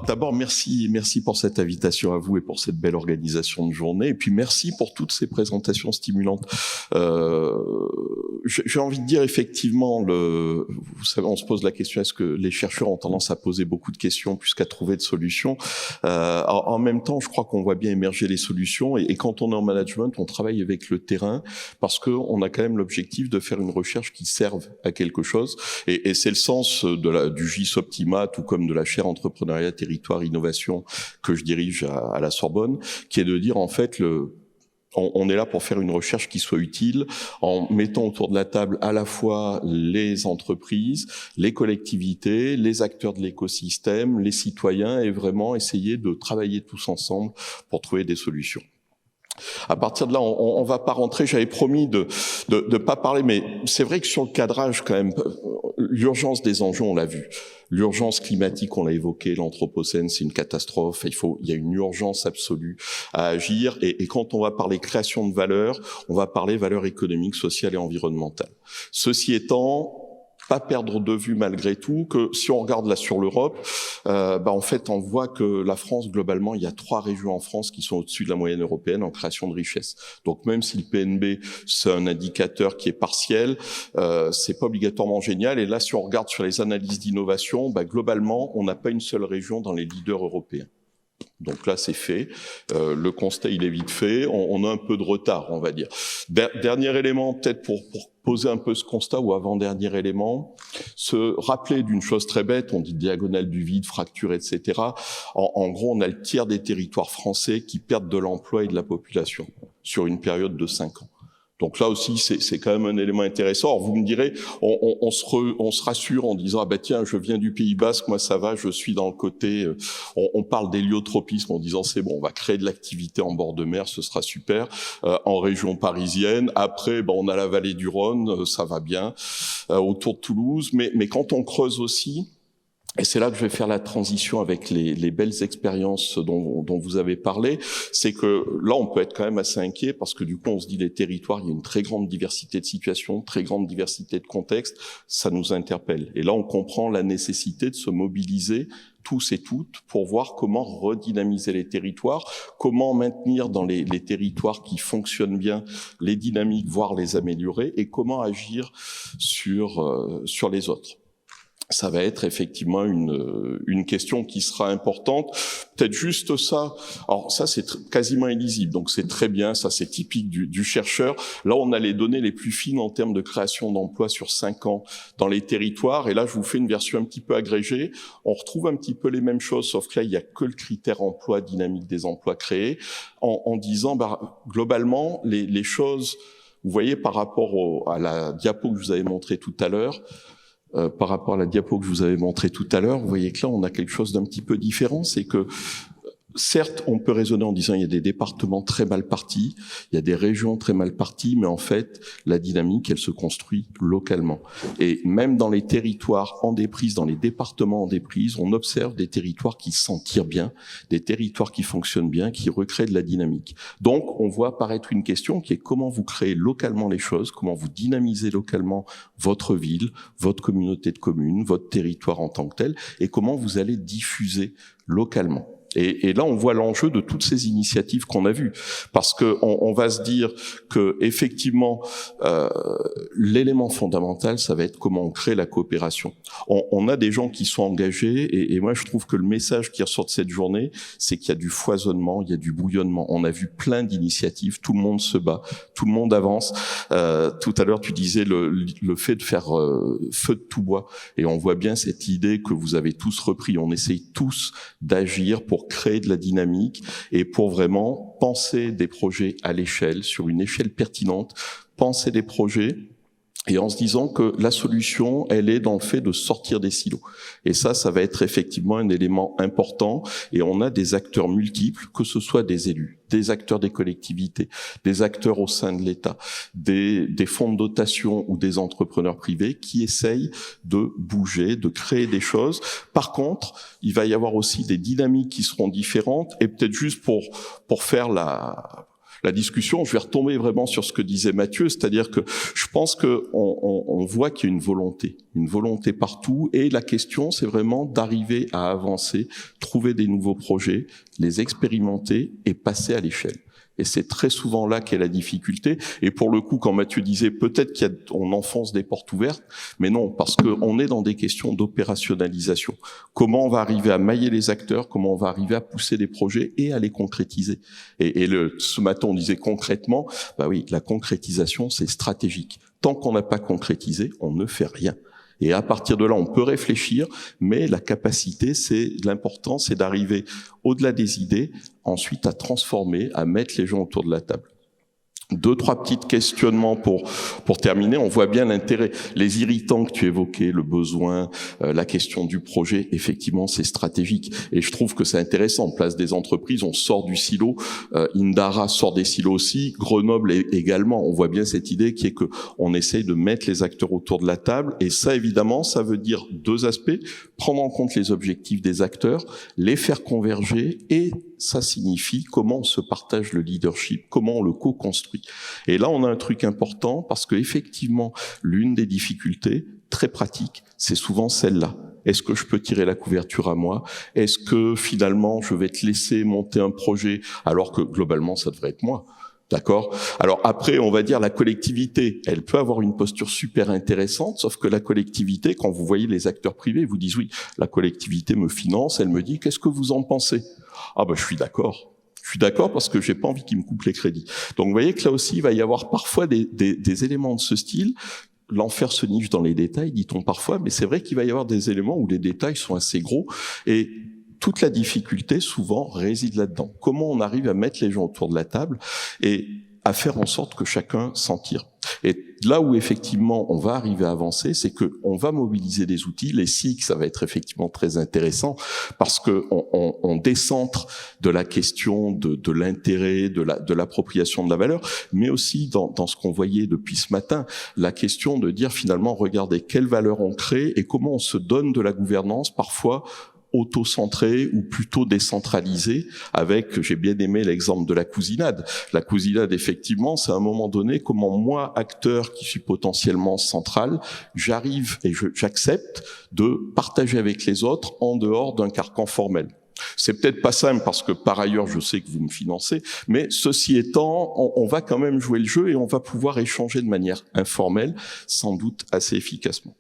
d'abord, merci pour cette invitation à vous et pour cette belle organisation de journée. Et puis, merci pour toutes ces présentations stimulantes. J'ai envie de dire, effectivement, vous savez, on se pose la question, est-ce que les chercheurs ont tendance à poser beaucoup de questions plus qu'à trouver de solutions? En même temps, je crois qu'on voit bien émerger les solutions. Et quand on est en management, on travaille avec le terrain parce qu'on a quand même l'objectif de faire une recherche qui serve à quelque chose. Et c'est le sens du GIS Optima, tout comme de la chaire entrepreneuriat, territoire, innovation que je dirige à la Sorbonne, qui est de dire, en fait, on est là pour faire une recherche qui soit utile en mettant autour de la table à la fois les entreprises, les collectivités, les acteurs de l'écosystème, les citoyens et vraiment essayer de travailler tous ensemble pour trouver des solutions. À partir de là, on va pas rentrer, j'avais promis de pas parler, mais c'est vrai que sur le cadrage quand même, l'urgence des enjeux, on l'a vu. L'urgence climatique, on l'a évoqué, l'anthropocène, c'est une catastrophe, il y a une urgence absolue à agir, et quand on va parler création de valeur, on va parler valeur économique, sociale et environnementale. Ceci étant, pas perdre de vue malgré tout que si on regarde là sur l'Europe, en fait on voit que la France globalement, il y a 3 régions en France qui sont au-dessus de la moyenne européenne en création de richesse. Donc même si le PNB c'est un indicateur qui est partiel, c'est pas obligatoirement génial. Et là si on regarde sur les analyses d'innovation, globalement on n'a pas une seule région dans les leaders européens. Donc là, c'est fait. Le constat, il est vite fait. On a un peu de retard, on va dire. Dernier élément, peut-être pour poser un peu ce constat, ou avant-dernier élément, se rappeler d'une chose très bête, on dit diagonale du vide, fracture, etc. En gros, on a le tiers des territoires français qui perdent de l'emploi et de la population sur une période de 5 ans. Donc là aussi, c'est quand même un élément intéressant. Alors vous me direz, on se rassure en disant tiens, je viens du Pays Basque, moi ça va, je suis dans le côté. On parle d'héliotropisme en disant c'est bon, on va créer de l'activité en bord de mer, ce sera super. En région parisienne, après, on a la vallée du Rhône, ça va bien, autour de Toulouse. Mais quand on creuse aussi. Et c'est là que je vais faire la transition avec les belles expériences dont vous avez parlé, c'est que là, on peut être quand même assez inquiet parce que du coup, on se dit les territoires, il y a une très grande diversité de situations, très grande diversité de contextes, ça nous interpelle. Et là, on comprend la nécessité de se mobiliser tous et toutes pour voir comment redynamiser les territoires, comment maintenir dans les territoires qui fonctionnent bien les dynamiques, voire les améliorer, et comment agir sur les autres. Ça va être effectivement une question qui sera importante. Peut-être juste ça. Alors ça, c'est quasiment illisible, donc c'est très bien. Ça, c'est typique du chercheur. Là, on a les données les plus fines en termes de création d'emplois sur 5 ans dans les territoires. Et là, je vous fais une version un petit peu agrégée. On retrouve un petit peu les mêmes choses, sauf que là, il n'y a que le critère emploi, dynamique des emplois créés, en disant, globalement, les choses, vous voyez, par rapport à la diapo que je vous avais montrée tout à l'heure, par rapport à la diapo que je vous avais montrée tout à l'heure, vous voyez que là, on a quelque chose d'un petit peu différent, c'est que certes, on peut raisonner en disant il y a des départements très mal partis, il y a des régions très mal parties, mais en fait, la dynamique, elle se construit localement. Et même dans les territoires en déprise, dans les départements en déprise, on observe des territoires qui s'en tirent bien, des territoires qui fonctionnent bien, qui recréent de la dynamique. Donc, on voit apparaître une question qui est comment vous créez localement les choses, comment vous dynamisez localement votre ville, votre communauté de communes, votre territoire en tant que tel, et comment vous allez diffuser localement. Et là, on voit l'enjeu de toutes ces initiatives qu'on a vues, parce que on va se dire que effectivement, l'élément fondamental, ça va être comment on crée la coopération. On a des gens qui sont engagés, et moi, je trouve que le message qui ressort de cette journée, c'est qu'il y a du foisonnement, il y a du bouillonnement. On a vu plein d'initiatives, tout le monde se bat, tout le monde avance. Tout à l'heure, tu disais le fait de faire feu de tout bois, et on voit bien cette idée que vous avez tous repris. On essaye tous d'agir pour créer de la dynamique et pour vraiment penser des projets à l'échelle, sur une échelle pertinente, penser des projets et en se disant que la solution, elle est dans le fait de sortir des silos. Et ça va être effectivement un élément important. Et on a des acteurs multiples, que ce soit des élus, des acteurs des collectivités, des acteurs au sein de l'État, des fonds de dotation ou des entrepreneurs privés qui essayent de bouger, de créer des choses. Par contre, il va y avoir aussi des dynamiques qui seront différentes. Et peut-être juste pour faire la discussion, je vais retomber vraiment sur ce que disait Mathieu, c'est-à-dire que je pense que on voit qu'il y a une volonté partout, et la question c'est vraiment d'arriver à avancer trouver des nouveaux projets, les expérimenter et passer à l'échelle. Et c'est très souvent là qu'est la difficulté. Et pour le coup, quand Mathieu disait peut-être qu'on enfonce des portes ouvertes, mais non, parce qu'on est dans des questions d'opérationnalisation. Comment on va arriver à mailler les acteurs, comment on va arriver à pousser des projets et à les concrétiser. Ce matin, on disait concrètement, bah oui, la concrétisation, c'est stratégique. Tant qu'on n'a pas concrétisé, on ne fait rien. Et à partir de là, on peut réfléchir, mais la capacité, l'important, c'est d'arriver au-delà des idées, ensuite à transformer, à mettre les gens autour de la table. 2-3 petits questionnements pour terminer. On voit bien l'intérêt, les irritants que tu évoquais, le besoin, la question du projet. Effectivement, c'est stratégique. Et je trouve que c'est intéressant. En place des entreprises, on sort du silo. Indara sort des silos aussi. Grenoble également. On voit bien cette idée qui est que on essaye de mettre les acteurs autour de la table. Et ça, évidemment, ça veut dire 2 aspects. Prendre en compte les objectifs des acteurs, les faire converger, et ça signifie comment on se partage le leadership, comment on le co-construit. Et là, on a un truc important parce que effectivement, l'une des difficultés très pratiques, c'est souvent celle-là. Est-ce que je peux tirer la couverture à moi? Est-ce que finalement, je vais te laisser monter un projet alors que globalement, ça devrait être moi? D'accord? Alors après, on va dire la collectivité, elle peut avoir une posture super intéressante, sauf que la collectivité, quand vous voyez les acteurs privés, vous disent oui, la collectivité me finance, elle me dit qu'est-ce que vous en pensez? Ah ben je suis d'accord. Je suis d'accord parce que j'ai pas envie qu'ils me coupent les crédits. Donc vous voyez que là aussi, il va y avoir parfois des éléments de ce style. L'enfer se niche dans les détails, dit-on parfois, mais c'est vrai qu'il va y avoir des éléments où les détails sont assez gros et toute la difficulté, souvent, réside là-dedans. Comment on arrive à mettre les gens autour de la table et à faire en sorte que chacun s'en tire. Et là où effectivement on va arriver à avancer, c'est que on va mobiliser des outils. Les SIC, ça va être effectivement très intéressant parce que on décentre de la question de l'intérêt, de l'appropriation de la valeur, mais aussi dans ce qu'on voyait depuis ce matin, la question de dire finalement, regardez quelle valeur on crée et comment on se donne de la gouvernance parfois auto-centré ou plutôt décentralisé avec, j'ai bien aimé l'exemple de la cousinade. La cousinade, effectivement, c'est à un moment donné comment moi, acteur qui suis potentiellement central, j'arrive et j'accepte de partager avec les autres en dehors d'un carcan formel. C'est peut-être pas simple parce que par ailleurs, je sais que vous me financez, mais ceci étant, on va quand même jouer le jeu et on va pouvoir échanger de manière informelle, sans doute assez efficacement.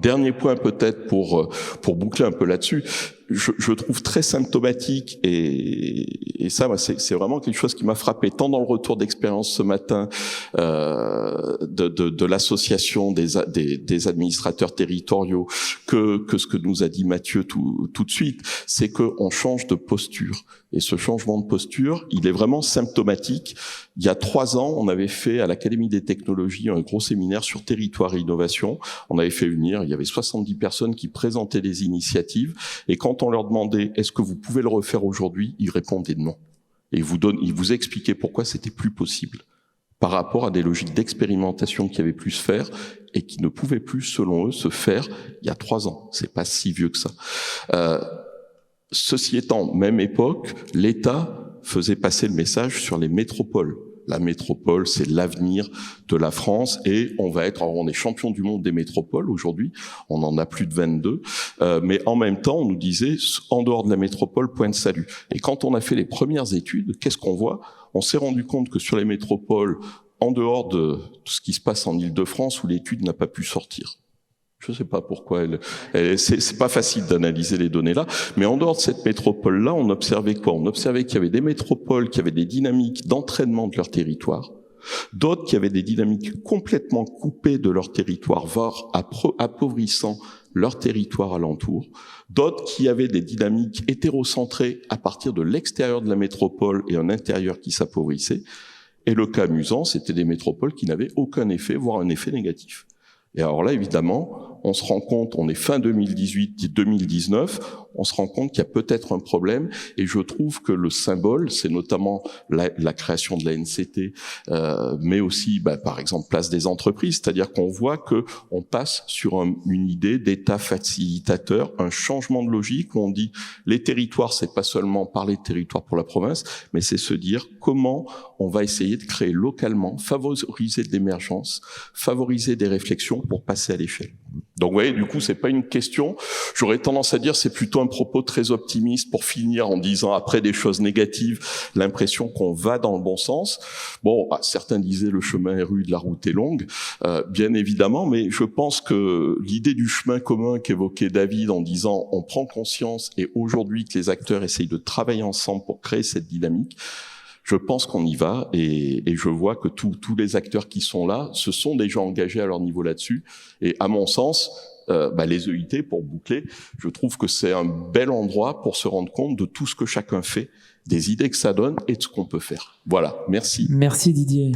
Dernier point peut-être pour boucler un peu là-dessus, je trouve très symptomatique et ça c'est vraiment quelque chose qui m'a frappé tant dans le retour d'expérience ce matin de l'association des administrateurs territoriaux que ce que nous a dit Mathieu tout de suite, c'est qu'on change de posture. Et ce changement de posture, il est vraiment symptomatique. Il y a 3 ans, on avait fait à l'Académie des technologies un gros séminaire sur territoire et innovation. On avait fait unir, il y avait 70 personnes qui présentaient des initiatives. Et quand on leur demandait « Est-ce que vous pouvez le refaire aujourd'hui ?», ils répondaient non. Et ils vous expliquaient pourquoi c'était plus possible par rapport à des logiques d'expérimentation qui avaient pu se faire et qui ne pouvaient plus, selon eux, se faire il y a 3 ans. C'est pas si vieux que ça. Ceci étant, même époque, l'État faisait passer le message sur les métropoles. La métropole, c'est l'avenir de la France et on est champion du monde des métropoles aujourd'hui, on en a plus de 22, mais en même temps, on nous disait, en dehors de la métropole, point de salut. Et quand on a fait les premières études, qu'est-ce qu'on voit? On s'est rendu compte que sur les métropoles, en dehors de ce qui se passe en Île-de-France, où l'étude n'a pas pu sortir. Je ne sais pas pourquoi c'est pas facile d'analyser les données là, mais en dehors de cette métropole-là, on observait quoi? On observait qu'il y avait des métropoles qui avaient des dynamiques d'entraînement de leur territoire, d'autres qui avaient des dynamiques complètement coupées de leur territoire, voire appauvrissant leur territoire alentour, d'autres qui avaient des dynamiques hétérocentrées à partir de l'extérieur de la métropole et un intérieur qui s'appauvrissait. Et le cas amusant, c'était des métropoles qui n'avaient aucun effet, voire un effet négatif. Et alors là, évidemment, on se rend compte, on est fin 2018-2019, on se rend compte qu'il y a peut-être un problème, et je trouve que le symbole, c'est notamment la création de la NCT, mais aussi, par exemple, place des entreprises, c'est-à-dire qu'on voit que on passe sur une idée d'État facilitateur, un changement de logique où on dit les territoires, c'est pas seulement parler de territoire pour la province, mais c'est se dire comment on va essayer de créer localement, favoriser de l'émergence, favoriser des réflexions pour passer à l'échelle. Donc, vous voyez, du coup, c'est pas une question. J'aurais tendance à dire, c'est plutôt un propos très optimiste pour finir en disant, après des choses négatives, l'impression qu'on va dans le bon sens. Bon, certains disaient le chemin est rude, la route est longue, bien évidemment, mais je pense que l'idée du chemin commun qu'évoquait David en disant, on prend conscience et aujourd'hui que les acteurs essayent de travailler ensemble pour créer cette dynamique, je pense qu'on y va et je vois que tous les acteurs qui sont là, se sont déjà engagés à leur niveau là-dessus. Et à mon sens, les EIT, pour boucler, je trouve que c'est un bel endroit pour se rendre compte de tout ce que chacun fait, des idées que ça donne et de ce qu'on peut faire. Voilà, merci. Merci Didier.